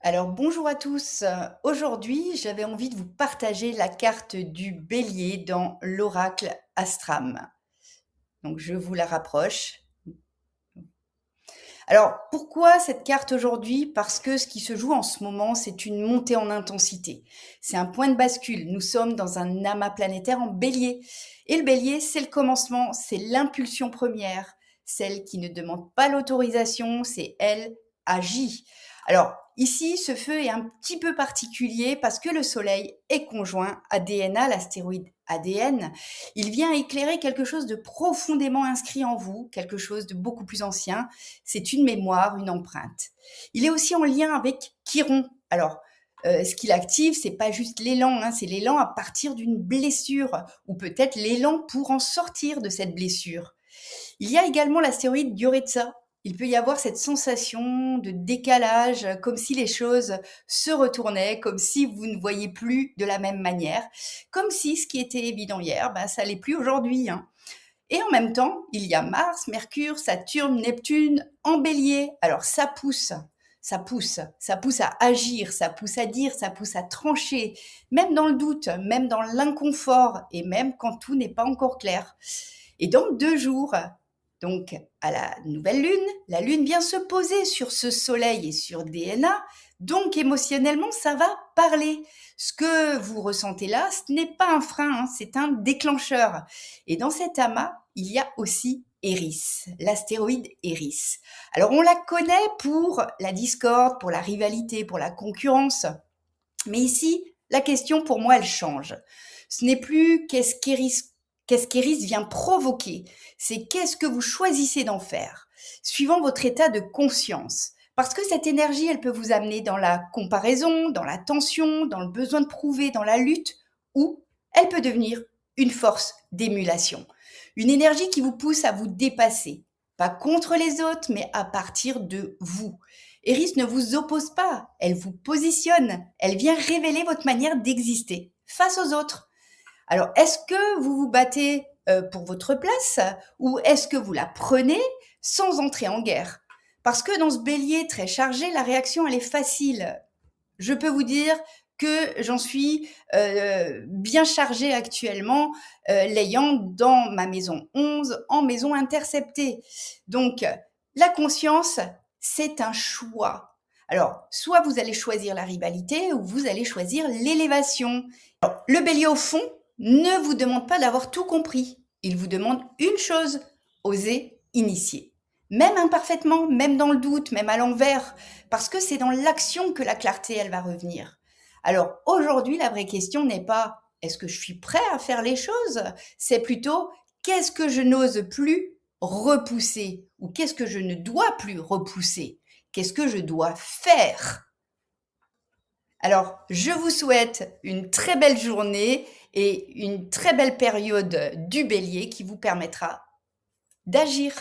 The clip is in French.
Alors bonjour à tous. Aujourd'hui, j'avais envie de vous partager la carte du Bélier dans l'oracle Astram. Donc je vous la rapproche. Alors pourquoi cette carte aujourd'hui? Parce que ce qui se joue en ce moment, c'est une montée en intensité. C'est un point de bascule. Nous sommes dans un amas planétaire en Bélier. Et le Bélier, c'est le commencement, c'est l'impulsion première, celle qui ne demande pas l'autorisation, c'est elle agit. Alors ici, ce feu est un petit peu particulier parce que le Soleil est conjoint à DNA, l'astéroïde ADN. Il vient éclairer quelque chose de profondément inscrit en vous, quelque chose de beaucoup plus ancien. C'est une mémoire, une empreinte. Il est aussi en lien avec Chiron. Alors, ce qu'il active, c'est pas juste l'élan, hein, c'est l'élan à partir d'une blessure, ou peut-être l'élan pour en sortir de cette blessure. Il y a également l'astéroïde Dioritsa. Il peut y avoir cette sensation de décalage, comme si les choses se retournaient, comme si vous ne voyez plus de la même manière, comme si ce qui était évident hier, ben, ça l'est plus aujourd'hui, hein. Et en même temps, il y a Mars, Mercure, Saturne, Neptune en bélier. Alors ça pousse à agir, ça pousse à dire, ça pousse à trancher, même dans le doute, même dans l'inconfort et même quand tout n'est pas encore clair. Et dans 2 jours, donc à la nouvelle lune, la lune vient se poser sur ce soleil et sur DNA, donc émotionnellement ça va parler. Ce que vous ressentez là, ce n'est pas un frein, hein, c'est un déclencheur. Et dans cet amas, il y a aussi Eris, l'astéroïde Eris. Alors on la connaît pour la discorde, pour la rivalité, pour la concurrence. Mais ici, la question pour moi, elle change. Ce n'est plus qu'est-ce qu'Eris vient provoquer, c'est qu'est-ce que vous choisissez d'en faire, suivant votre état de conscience. Parce que cette énergie, elle peut vous amener dans la comparaison, dans la tension, dans le besoin de prouver, dans la lutte, ou elle peut devenir une force d'émulation. Une énergie qui vous pousse à vous dépasser, pas contre les autres, mais à partir de vous. Eris ne vous oppose pas, elle vous positionne, elle vient révéler votre manière d'exister face aux autres. Alors, est-ce que vous vous battez pour votre place ou est-ce que vous la prenez sans entrer en guerre? Parce que dans ce bélier très chargé, la réaction, elle est facile. Je peux vous dire que j'en suis bien chargée actuellement, l'ayant dans ma maison 11 en maison interceptée. Donc, la conscience, c'est un choix. Alors, soit vous allez choisir la rivalité ou vous allez choisir l'élévation. Alors, le bélier au fond ne vous demande pas d'avoir tout compris. Il vous demande une chose, oser initier. Même imparfaitement, même dans le doute, même à l'envers, parce que c'est dans l'action que la clarté, elle va revenir. Alors aujourd'hui, la vraie question n'est pas est-ce que je suis prêt à faire les choses, c'est plutôt qu'est-ce que je n'ose plus repousser ou qu'est-ce que je ne dois plus repousser, qu'est-ce que je dois faire. Alors, je vous souhaite une très belle journée et une très belle période du bélier qui vous permettra d'agir.